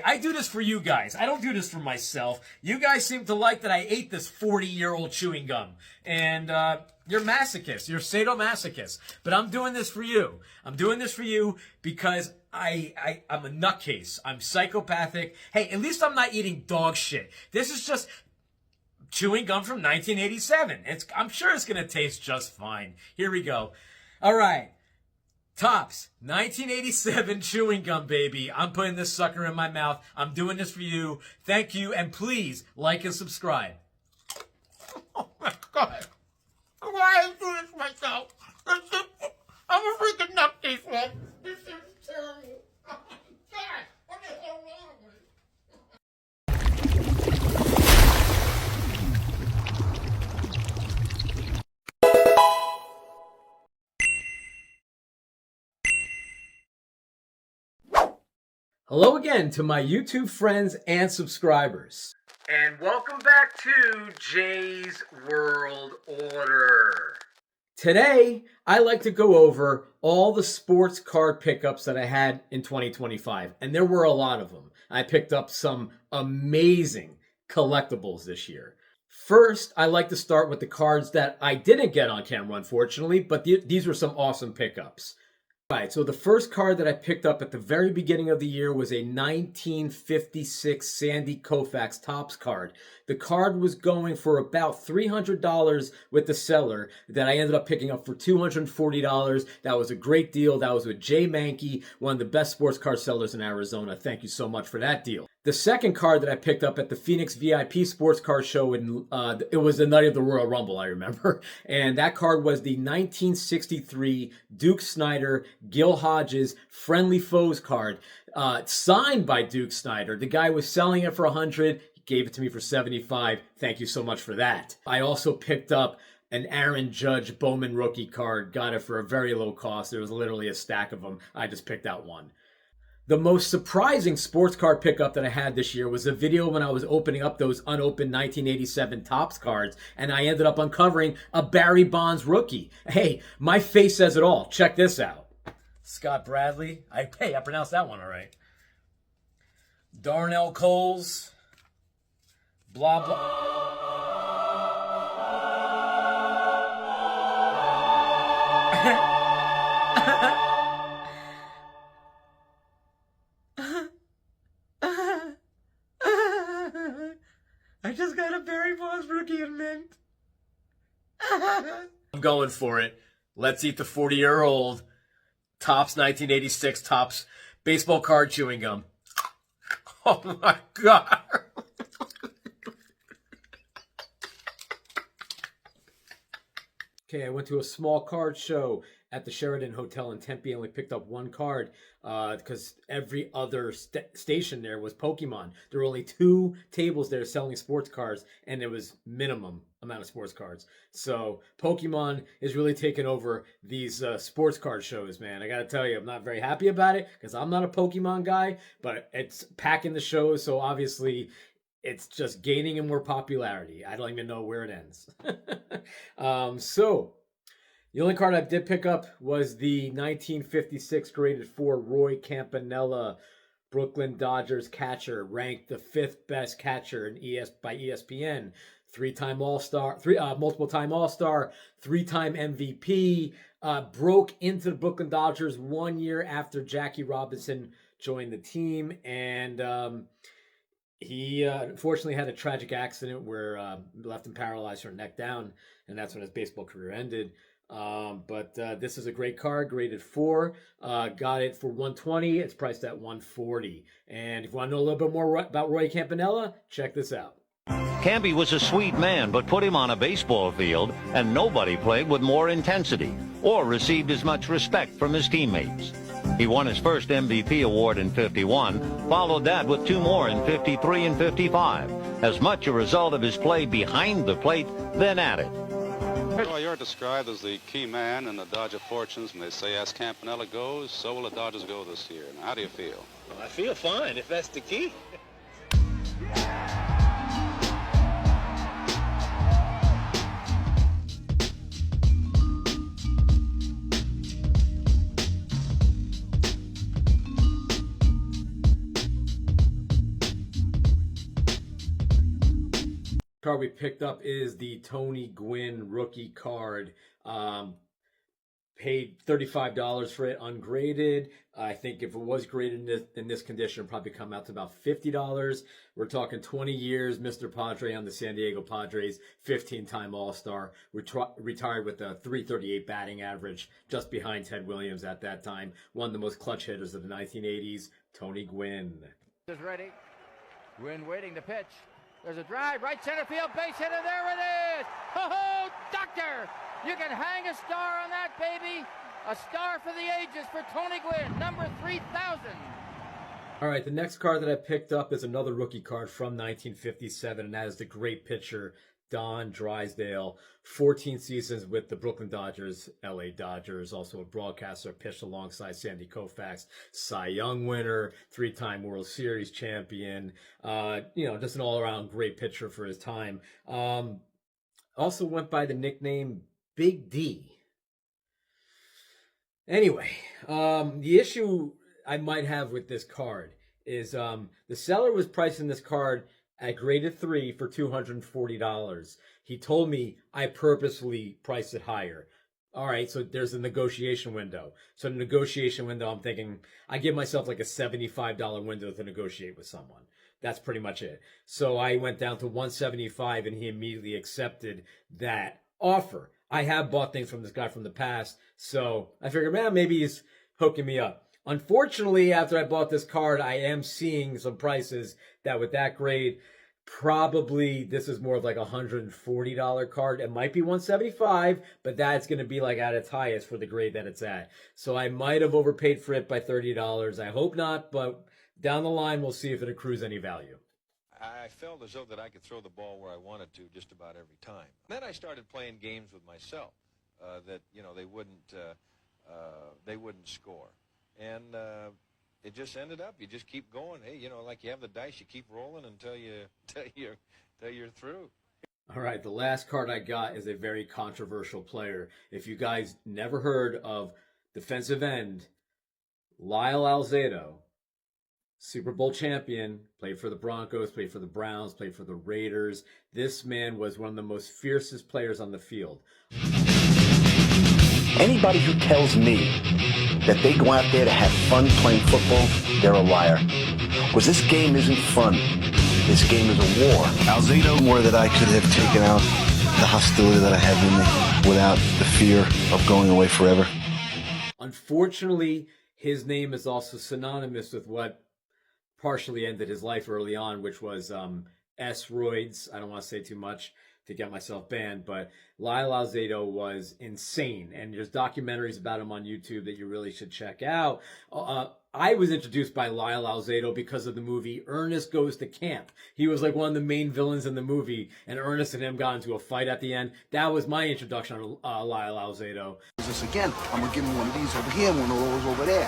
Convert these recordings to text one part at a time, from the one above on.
I do this for you guys. I don't do this for myself. You guys seem to like that I ate this 40-year-old chewing gum. And you're masochists. You're sadomasochists. But I'm doing this for you. I'm doing this for you because I'm a nutcase. I'm psychopathic. Hey, at least I'm not eating dog shit. This is just chewing gum from 1987. I'm sure it's going to taste just fine. Here we go. All right. Tops, 1987 chewing gum, baby. I'm putting this sucker in my mouth. I'm doing this for you. Thank you, and please like and subscribe. Oh my God. Why am I doing this myself? I'm a freaking nutcase, man. This is terrible. Oh my God. What the hell wrong with me? Hello again to my YouTube friends and subscribers. And welcome back to Jay's World Order. Today, I like to go over all the sports card pickups that I had in 2025. And there were a lot of them. I picked up some amazing collectibles this year. First, I like to start with the cards that I didn't get on camera, unfortunately, but these were some awesome pickups. All right, so the first card that I picked up at the very beginning of the year was a 1956 Sandy Koufax Topps card. The card was going for about $300 with the seller that I ended up picking up for $240. That was a great deal. That was with Jay Mankey, one of the best sports card sellers in Arizona. Thank you so much for that deal. The second card that I picked up at the Phoenix VIP Sports Card Show, it was the night of the Royal Rumble, I remember. And that card was the 1963 Duke Snider Gil Hodges Friendly Foes card, signed by Duke Snider. The guy was selling it for $100. He gave it to me for $75. Thank you so much for that. I also picked up an Aaron Judge Bowman rookie card. Got it for a very low cost. There was literally a stack of them. I just picked out one. The most surprising sports card pickup that I had this year was a video when I was opening up those unopened 1987 Topps cards, and I ended up uncovering a Barry Bonds rookie. Hey, my face says it all. Check this out. Scott Bradley. I pronounced that one all right. Darnell Coles. Blah, blah. I just got a Barry Bonds rookie in mint. I'm going for it. Let's eat the 40-year-old Topps 1986 Topps baseball card chewing gum. Oh my God. Okay, I went to a small card show at the Sheraton Hotel in Tempe. I only picked up one card because every other station there was Pokemon. There were only 2 tables there selling sports cards, and there was minimum amount of sports cards. So Pokemon is really taking over these sports card shows, man. I got to tell you, I'm not very happy about it because I'm not a Pokemon guy, but it's packing the shows, so obviously it's just gaining in more popularity. I don't even know where it ends. So the only card I did pick up was the 1956 graded 4 Roy Campanella Brooklyn Dodgers catcher, ranked the 5th best catcher by ESPN. 3-time All-Star, multiple-time All-Star, 3-time MVP. Broke into the Brooklyn Dodgers 1 year after Jackie Robinson joined the team, and he unfortunately had a tragic accident where left him paralyzed from neck down, and that's when his baseball career ended. But this is a great card, graded 4. Got it for $120. It's priced at $140. And if you want to know a little bit more about Roy Campanella, check this out. Campy was a sweet man, but put him on a baseball field, and nobody played with more intensity or received as much respect from his teammates. He won his first MVP award in '51, followed that with 2 more in '53 and '55, as much a result of his play behind the plate than at it. Well, you're described as the key man in the Dodger fortunes, and they say as Campanella goes, so will the Dodgers go this year. Now, how do you feel? Well, I feel fine, if that's the key. Card we picked up is the Tony Gwynn rookie card. Paid $35 for it, ungraded. I think if it was graded in this condition, it'd probably come out to about $50. We're talking 20 years, Mr. Padre on the San Diego Padres, 15-time All-Star. Retired with a .338 batting average, just behind Ted Williams at that time. One of the most clutch hitters of the 1980s, Tony Gwynn. Is ready. Gwynn waiting to pitch. There's a drive, right center field, base hit, and there it is! Ho-ho, doctor! You can hang a star on that, baby! A star for the ages for Tony Gwynn, number 3,000. All right, the next card that I picked up is another rookie card from 1957, and that is the great pitcher, Don Drysdale. 14 seasons with the Brooklyn Dodgers, LA Dodgers, also a broadcaster, pitched alongside Sandy Koufax, Cy Young winner, 3-time World Series champion, just an all-around great pitcher for his time. Also went by the nickname Big D. Anyway, the issue I might have with this card is the seller was pricing this card at graded 3 for $240. He told me I purposely priced it higher. All right, so there's a negotiation window. So the negotiation window, I'm thinking I give myself like a $75 window to negotiate with someone. That's pretty much it. So I went down to $175 and he immediately accepted that offer. I have bought things from this guy from the past, so I figured, man, maybe he's hooking me up. Unfortunately, after I bought this card, I am seeing some prices that with that grade, probably this is more of like a $140 card. It might be $175, but that's going to be like at its highest for the grade that it's at. So I might have overpaid for it by $30. I hope not, but down the line, we'll see if it accrues any value. I felt as though that I could throw the ball where I wanted to just about every time. Then I started playing games with myself that, they wouldn't score. And it just ended up, you just keep going. Hey, like you have the dice, you keep rolling until you're through. All right, the last card I got is a very controversial player. If you guys never heard of defensive end, Lyle Alzado, Super Bowl champion, played for the Broncos, played for the Browns, played for the Raiders. This man was one of the most fiercest players on the field. Anybody who tells me that they go out there to have fun playing football, they're a liar. Because this game isn't fun. This game is a war. Alzado, more that I could have taken out the hostility that I have in me without the fear of going away forever. Unfortunately, his name is also synonymous with what partially ended his life early on, which was S-roids. I don't want to say too much to get myself banned, but Lyle Alzado was insane, and there's documentaries about him on YouTube that you really should check out. I was introduced by Lyle Alzado because of the movie Ernest Goes to Camp. He was like one of the main villains in the movie, and Ernest and him got into a fight at the end. That was my introduction to Lyle Alzado. This again, I'm gonna give him one of these over here, one of those over there.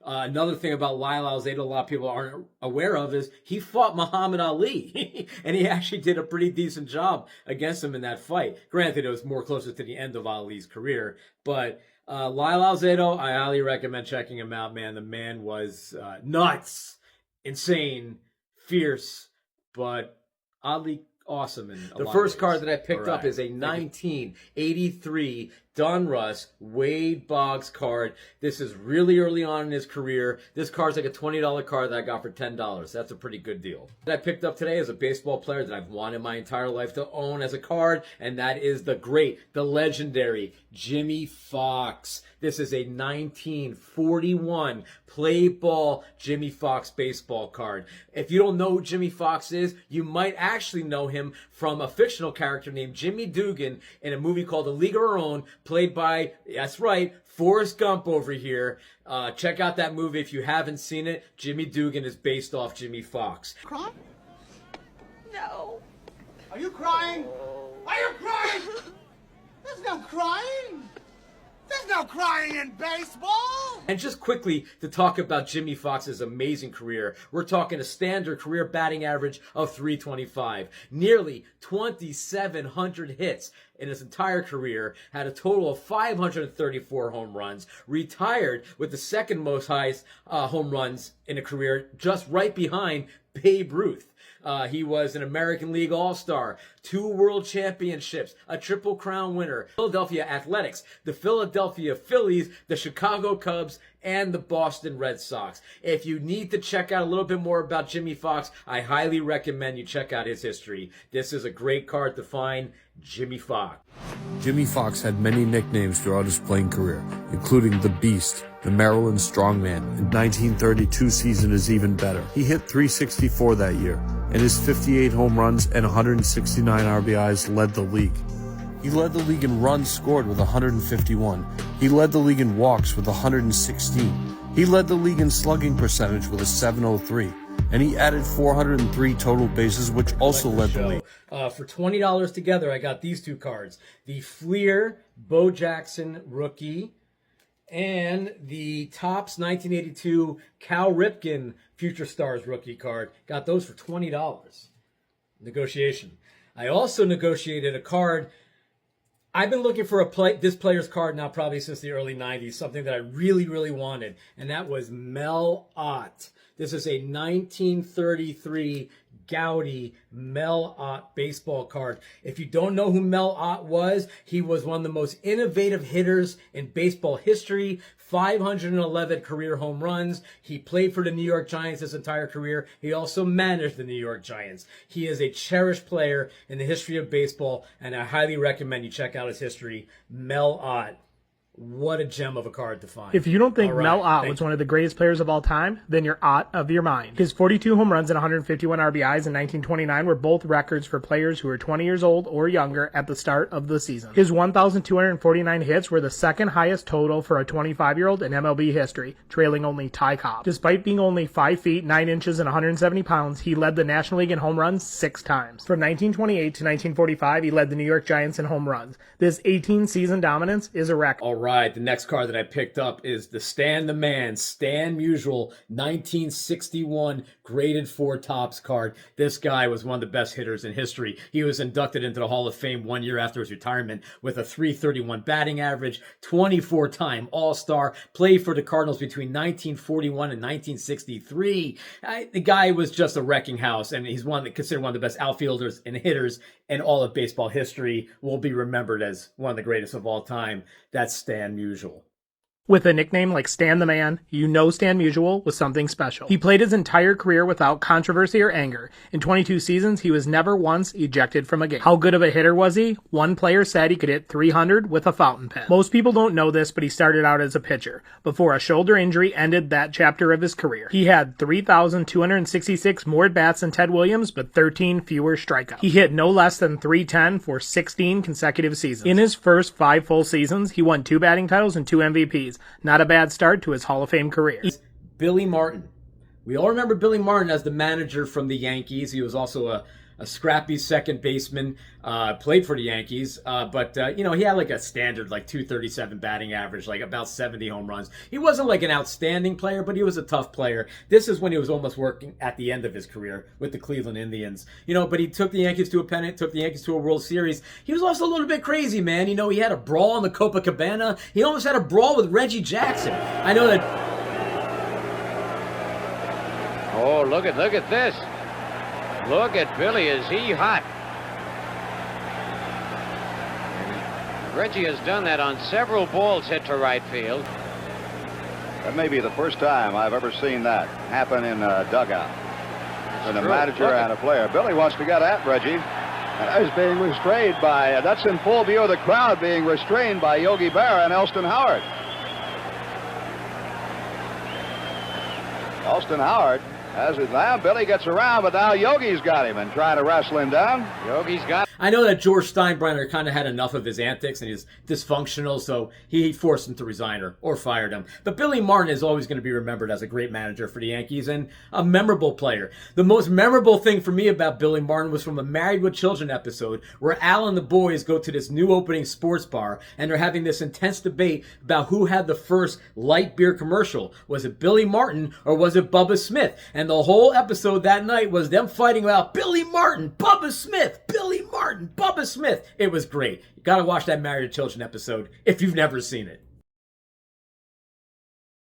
Another thing about Lyle Alzado a lot of people aren't aware of is he fought Muhammad Ali, and he actually did a pretty decent job against him in that fight. Granted, it was more closer to the end of Ali's career, but Lyle Alzado, I highly recommend checking him out, man. The man was nuts, insane, fierce, but oddly awesome in a lot of ways. The first card that I picked up is a 1983 Donruss Wade Boggs card. This is really early on in his career. This card's like a $20 card that I got for $10. That's a pretty good deal. That I picked up today is a baseball player that I've wanted my entire life to own as a card, and that is the great, the legendary Jimmy Fox. This is a 1941 play ball Jimmy Fox baseball card. If you don't know who Jimmy Fox is, you might actually know him from a fictional character named Jimmy Dugan in a movie called A League of Our Own, played by, that's right, Forrest Gump over here. Check out that movie if you haven't seen it. Jimmy Dugan is based off Jimmy Fox. Crying? No. Are you crying? Are you crying? There's no crying. There's no crying in baseball. And just quickly to talk about Jimmy Fox's amazing career, we're talking a standard career batting average of .325, nearly 2,700 hits, in his entire career, had a total of 534 home runs, retired with the second most highest home runs in a career, just right behind Babe Ruth. He was an American League All-Star, 2 World Championships, a Triple Crown winner, Philadelphia Athletics, the Philadelphia Phillies, the Chicago Cubs, and the Boston Red Sox. If you need to check out a little bit more about Jimmie Foxx, I highly recommend you check out his history. This is a great card to find, Jimmie Foxx. Jimmie Foxx had many nicknames throughout his playing career, including the Beast, the Maryland Strongman. The 1932 season is even better. He hit .364 that year, and his 58 home runs and 169 RBIs led the league. He led the league in runs scored with 151. He led the league in walks with 116. He led the league in slugging percentage with a .703. And he added 403 total bases, which also led the league. For $20 together, I got these 2 cards. The Fleer Bo Jackson rookie and the Topps 1982 Cal Ripken Future Stars rookie card. Got those for $20. Negotiation. I also negotiated a card. I've been looking for this player's card now probably since the early 90s, something that I really, really wanted, and that was Mel Ott. This is a 1933 Gaudy Mel Ott baseball card. If you don't know who Mel Ott was, he was one of the most innovative hitters in baseball history. 511 career home runs. He played for the New York Giants his entire career. He also managed the New York Giants. He is a cherished player in the history of baseball, and I highly recommend you check out his history. Mel Ott. What a gem of a card to find. If you don't think All Mel right, Ott was one of the greatest players of all time, then you're Ott of your mind. His 42 home runs and 151 RBIs in 1929 were both records for players who were 20 years old or younger at the start of the season. His 1,249 hits were the second highest total for a 25-year-old in MLB history, trailing only Ty Cobb. Despite being only 5 feet, 9 inches, and 170 pounds, he led the National League in home runs 6 times. From 1928 to 1945, he led the New York Giants in home runs. This 18-season dominance is a record. All right, the next card that I picked up is the Stan the Man, Stan Musial, 1961 graded 4 Topps card. This guy was one of the best hitters in history. He was inducted into the Hall of Fame 1 year after his retirement with a .331 batting average, 24-time All-Star, played for the Cardinals between 1941 and 1963. The guy was just a wrecking house, and he's considered one of the best outfielders and hitters in all of baseball history. Will be remembered as one of the greatest of all time. That's Stan Musial. With a nickname like Stan the Man, you know Stan Musial was something special. He played his entire career without controversy or anger. In 22 seasons, he was never once ejected from a game. How good of a hitter was he? One player said he could hit .300 with a fountain pen. Most people don't know this, but he started out as a pitcher, before a shoulder injury ended that chapter of his career. He had 3,266 more at-bats than Ted Williams, but 13 fewer strikeouts. He hit no less than .310 for 16 consecutive seasons. In his first 5 full seasons, he won 2 batting titles and 2 MVPs. Not a bad start to his Hall of Fame career. Billy Martin. We all remember Billy Martin as the manager from the Yankees. He was also a scrappy second baseman, played for the Yankees, but he had like a standard like .237 batting average, like about 70 home runs. He wasn't like an outstanding player, but he was a tough player. This is when he was almost working at the end of his career with the Cleveland Indians. But he took the Yankees to a pennant, took the Yankees to a World Series. He was also a little bit crazy, man. He had a brawl in the Copacabana. He almost had a brawl with Reggie Jackson. I know that. Oh, look at this. Look at Billy, is he hot? Reggie has done that on several balls hit to right field. That may be the first time I've ever seen that happen in a dugout. With a manager and a player. Billy wants to get at Reggie. And he's being restrained by, that's in full view of the crowd, being restrained by Yogi Berra and Elston Howard. Elston Howard has it down. Billy gets around, but now Yogi's got him and trying to wrestle him down. Yogi's got. I know that George Steinbrenner kind of had enough of his antics and he's dysfunctional, so he forced him to resign or fired him. But Billy Martin is always going to be remembered as a great manager for the Yankees and a memorable player. The most memorable thing for me about Billy Martin was from a Married with Children episode where Al and the boys go to this new opening sports bar and they're having this intense debate about who had the first light beer commercial. Was it Billy Martin or was it Bubba Smith? And the whole episode that night was them fighting about Billy Martin, Bubba Smith, Billy Martin. Martin, Bubba Smith. It was great. You gotta watch that Married to Children episode if you've never seen it.